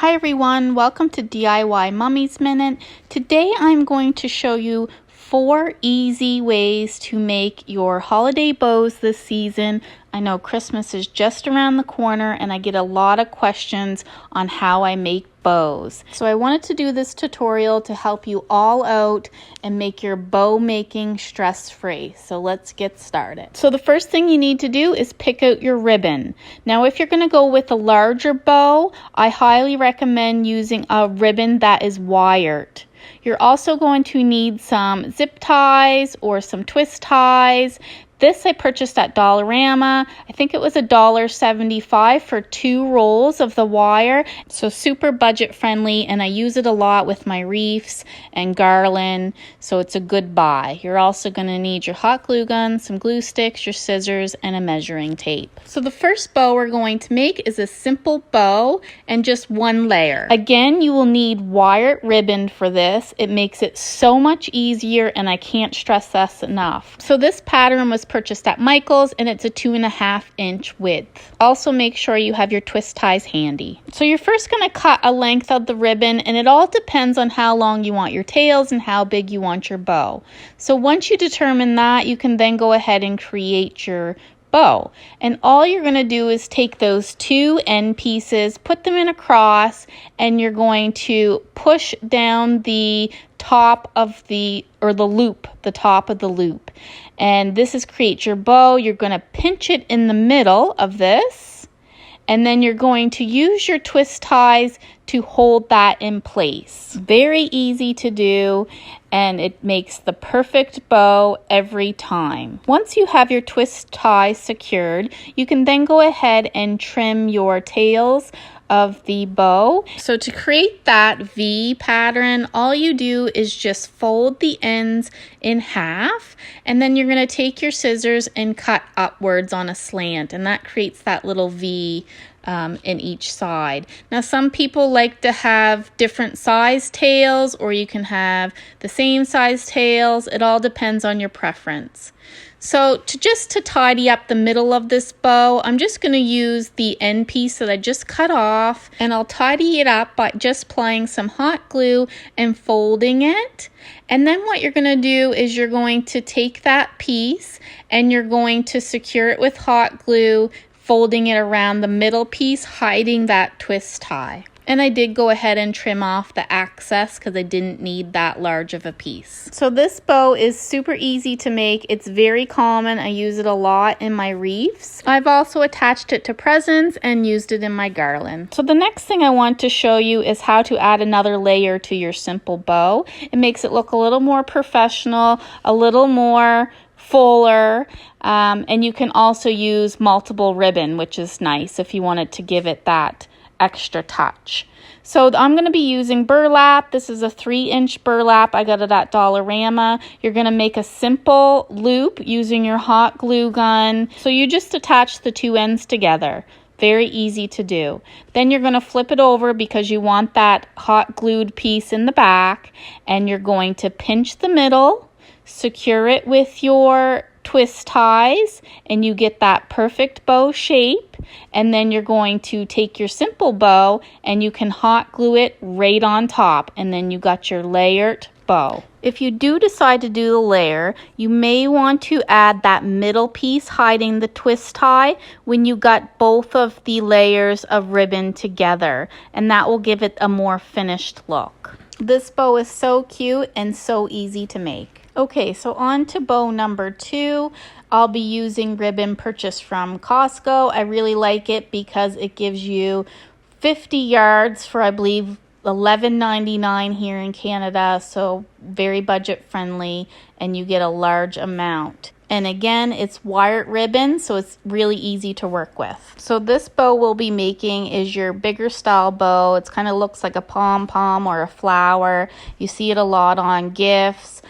Hi everyone, welcome to DIY Mummy's Minute. Today I'm going to show you 4 easy ways to make your holiday bows this season. I know Christmas is just around the corner and I get a lot of questions on how I make bows. So I wanted to do this tutorial to help you all out and make your bow making stress-free. So let's get started. So the first thing you need to do is pick out your ribbon. Now if you're going to go with a larger bow, I highly recommend using a ribbon that is wired. You're also going to need some zip ties or some twist ties. This I purchased at Dollarama. I think it was $1.75 for 2 rolls of the wire. So super budget friendly, and I use it a lot with my wreaths and garland, so it's a good buy. You're also going to need your hot glue gun, some glue sticks, your scissors, and a measuring tape. So the first bow we're going to make is a simple bow and just 1 layer. Again, you will need wired ribbon for this. It makes it so much easier, and I can't stress this enough. So this pattern was purchased at Michael's and it's a 2.5 inch width. Also make sure you have your twist ties handy. So you're first going to cut a length of the ribbon, and it all depends on how long you want your tails and how big you want your bow. So once you determine that, you can then go ahead and create your bow. And all you're going to do is take those 2 end pieces, put them in a cross, and you're going to push down the top of the loop, the top of the loop. And this is create your bow. You're going to pinch it in the middle of this, and then you're going to use your twist ties to hold that in place. Very easy to do, and it makes the perfect bow every time. Once you have your twist ties secured, you can then go ahead and trim your tails of the bow. So to create that V pattern, all you do is just fold the ends in half, and then you're going to take your scissors and cut upwards on a slant, and that creates that little V in each side. Now some people like to have different size tails, or you can have the same size tails. It all depends on your preference. So to tidy up the middle of this bow, I'm just going to use the end piece that I just cut off, and I'll tidy it up by just applying some hot glue and folding it. And then what you're going to do is you're going to take that piece and you're going to secure it with hot glue, folding it around the middle piece, hiding that twist tie. And I did go ahead and trim off the excess because I didn't need that large of a piece. So this bow is super easy to make. It's very common. I use it a lot in my wreaths. I've also attached it to presents and used it in my garland. So the next thing I want to show you is how to add another layer to your simple bow. It makes it look a little more professional, a little more fuller, and you can also use multiple ribbon, which is nice if you wanted to give it that extra touch. So I'm going to be using burlap. This is a 3-inch burlap. I got it at Dollarama. You're going to make a simple loop using your hot glue gun. So you just attach the 2 ends together. Very easy to do. Then you're going to flip it over because you want that hot glued piece in the back, and you're going to pinch the middle, secure it with your twist ties, and you get that perfect bow shape. And then you're going to take your simple bow and you can hot glue it right on top, and then you got your layered bow. If you do decide to do the layer, you may want to add that middle piece hiding the twist tie when you got both of the layers of ribbon together, and that will give it a more finished look. This bow is so cute and so easy to make. Okay, so on to bow number 2. I'll be using ribbon purchased from Costco. I really like it because it gives you 50 yards for, I believe, $11.99 here in Canada, so very budget friendly, and you get a large amount. And again, it's wired ribbon, so it's really easy to work with. So this bow we'll be making is your bigger style bow. It kind of looks like a pom-pom or a flower. You see it a lot on gifts.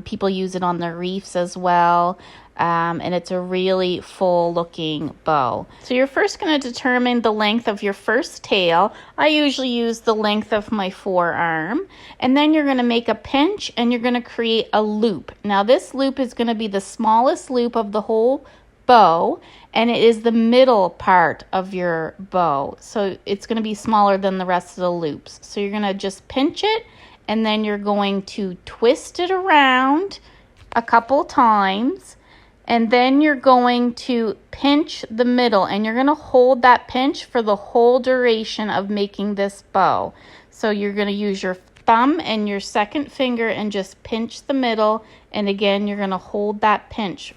People use it on their wreaths as well. And it's a really full looking bow. So you're first going to determine the length of your first tail. I usually use the length of my forearm, and then you're going to make a pinch and you're going to create a loop. Now this loop is going to be the smallest loop of the whole bow, and it is the middle part of your bow. So it's going to be smaller than the rest of the loops. So you're going to just pinch it, and then you're going to twist it around a couple times, and then you're going to pinch the middle, and you're going to hold that pinch for the whole duration of making this bow. So you're going to use your thumb and your second finger and just pinch the middle, and again you're going to hold that pinch.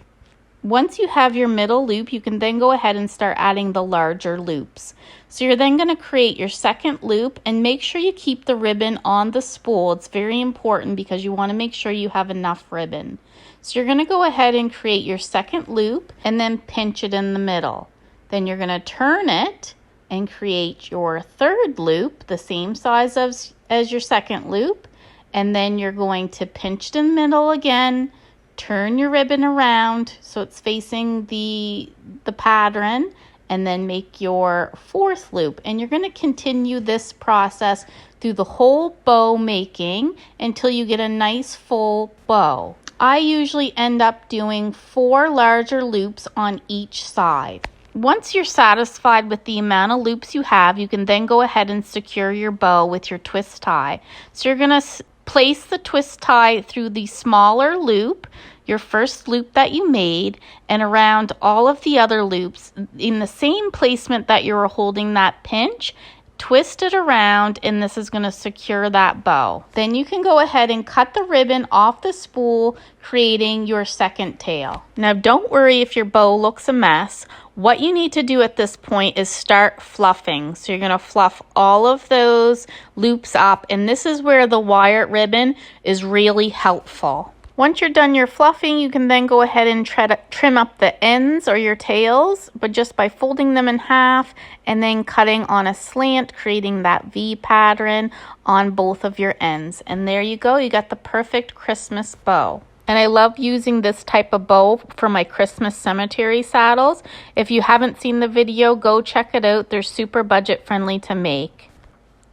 Once you have your middle loop, you can then go ahead and start adding the larger loops. So you're then going to create your second loop, and make sure you keep the ribbon on the spool. It's very important because you want to make sure you have enough ribbon. So you're going to go ahead and create your second loop and then pinch it in the middle. Then you're going to turn it and create your third loop, the same size as your second loop, and then you're going to pinch in the middle again, turn your ribbon around so it's facing the pattern, and then make your fourth loop. And you're going to continue this process through the whole bow making until you get a nice full bow. I usually end up doing 4 larger loops on each side. Once you're satisfied with the amount of loops you have, you can then go ahead and secure your bow with your twist tie. So you're going to place the twist tie through the smaller loop, your first loop that you made, and around all of the other loops in the same placement that you were holding that pinch. Twist it around, and this is going to secure that bow. Then you can go ahead and cut the ribbon off the spool, creating your second tail. Now don't worry if your bow looks a mess. What you need to do at this point is start fluffing. So you're going to fluff all of those loops up, and this is where the wired ribbon is really helpful. Once you're done your fluffing, you can then go ahead and trim up the ends or your tails, but just by folding them in half and then cutting on a slant, creating that V pattern on both of your ends. And there you go, you got the perfect Christmas bow. And I love using this type of bow for my Christmas cemetery saddles. If you haven't seen the video, go check it out. They're super budget friendly to make.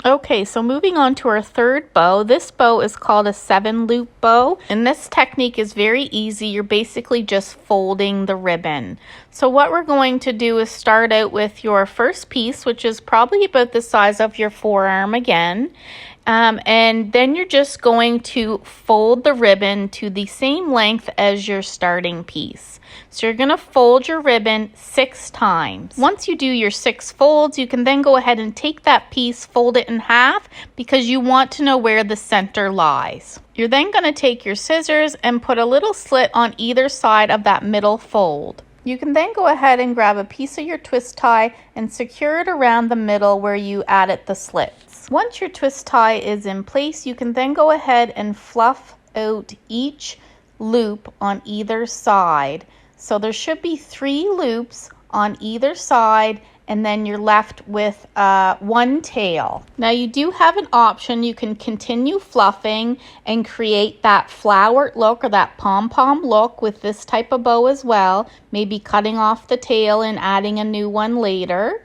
Okay, so moving on to our third bow. This bow is called a 7-loop bow, and this technique is very easy. You're basically just folding the ribbon. So what we're going to do is start out with your first piece, which is probably about the size of your forearm again. And then you're just going to fold the ribbon to the same length as your starting piece. So you're going to fold your ribbon 6 times. Once you do your 6 folds, you can then go ahead and take that piece, fold it in half, because you want to know where the center lies. You're then going to take your scissors and put a little slit on either side of that middle fold. You can then go ahead and grab a piece of your twist tie and secure it around the middle where you added the slits. Once your twist tie is in place, you can then go ahead and fluff out each loop on either side. So there should be 3 loops on either side, and then you're left with 1 tail. Now you do have an option. You can continue fluffing and create that flowered look or that pom-pom look with this type of bow as well, maybe cutting off the tail and adding a new one later.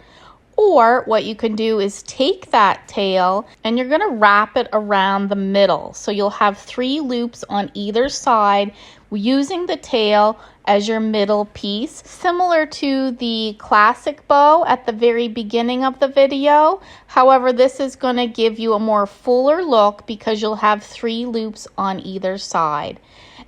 Or what you can do is take that tail and you're going to wrap it around the middle. So you'll have 3 loops on either side using the tail as your middle piece, similar to the classic bow at the very beginning of the video. However, this is going to give you a more fuller look because you'll have 3 loops on either side.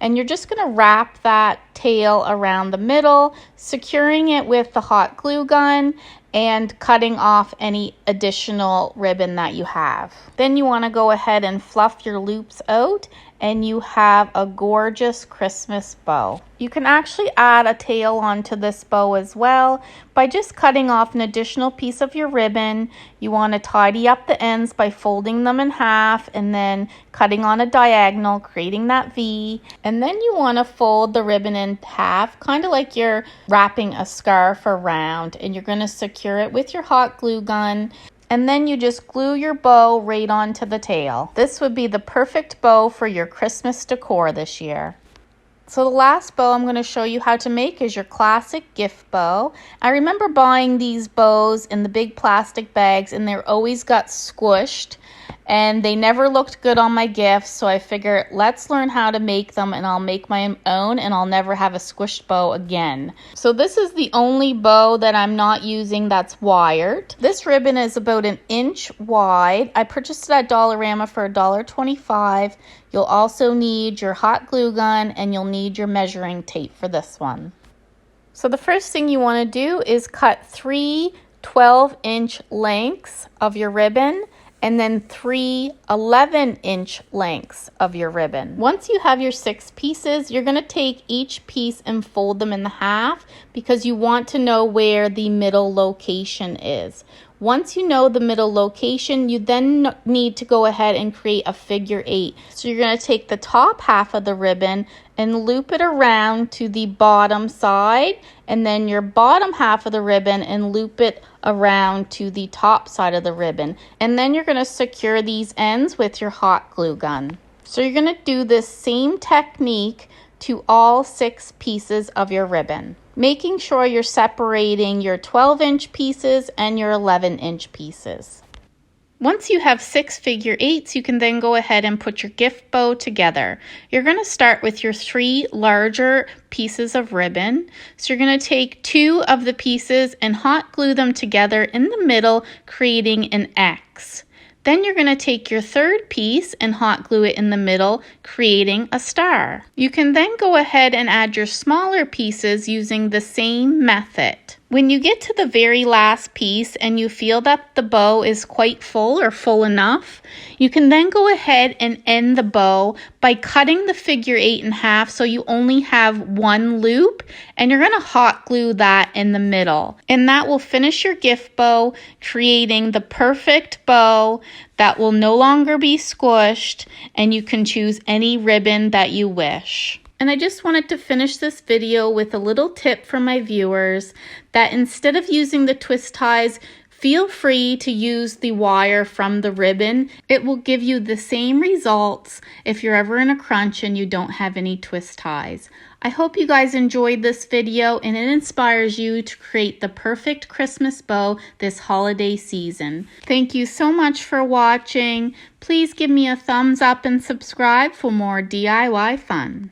And you're just going to wrap that tail around the middle, securing it with the hot glue gun and cutting off any additional ribbon that you have. Then you want to go ahead and fluff your loops out, and you have a gorgeous Christmas bow. You can actually add a tail onto this bow as well by just cutting off an additional piece of your ribbon. You want to tidy up the ends by folding them in half and then cutting on a diagonal, creating that V. And then you want to fold the ribbon in half, kind of like you're wrapping a scarf around, and you're going to secure it with your hot glue gun. And then you just glue your bow right onto the tail. This would be the perfect bow for your Christmas decor this year. So the last bow I'm going to show you how to make is your classic gift bow. I remember buying these bows in the big plastic bags and they're always got squished and they never looked good on my gifts, so I figured let's learn how to make them and I'll make my own and I'll never have a squished bow again. So this is the only bow that I'm not using that's wired. This ribbon is about 1 inch wide. I purchased it at Dollarama for $1.25. You'll also need your hot glue gun and you'll need your measuring tape for this one. So the first thing you want to do is cut 3 12-inch lengths of your ribbon and then 3 11-inch lengths of your ribbon. Once you have your 6 pieces, you're going to take each piece and fold them in half because you want to know where the middle location is. Once you know the middle location, you then need to go ahead and create a figure 8. So you're going to take the top half of the ribbon and loop it around to the bottom side, and then your bottom half of the ribbon and loop it around to the top side of the ribbon. And then you're going to secure these ends with your hot glue gun. So you're going to do this same technique to all 6 pieces of your ribbon, making sure you're separating your 12-inch pieces and your 11-inch pieces. Once you have 6 figure 8s, you can then go ahead and put your gift bow together. You're going to start with your 3 larger pieces of ribbon. So you're going to take 2 of the pieces and hot glue them together in the middle, creating an X. Then you're going to take your 3rd piece and hot glue it in the middle, creating a star. You can then go ahead and add your smaller pieces using the same method. When you get to the very last piece and you feel that the bow is quite full or full enough, you can then go ahead and end the bow by cutting the figure 8 in half so you only have 1 loop, and you're going to hot glue that in the middle. And that will finish your gift bow, creating the perfect bow that will no longer be squished, and you can choose any ribbon that you wish. And I just wanted to finish this video with a little tip for my viewers that instead of using the twist ties, feel free to use the wire from the ribbon. It will give you the same results if you're ever in a crunch and you don't have any twist ties. I hope you guys enjoyed this video and it inspires you to create the perfect Christmas bow this holiday season. Thank you so much for watching. Please give me a thumbs up and subscribe for more DIY fun.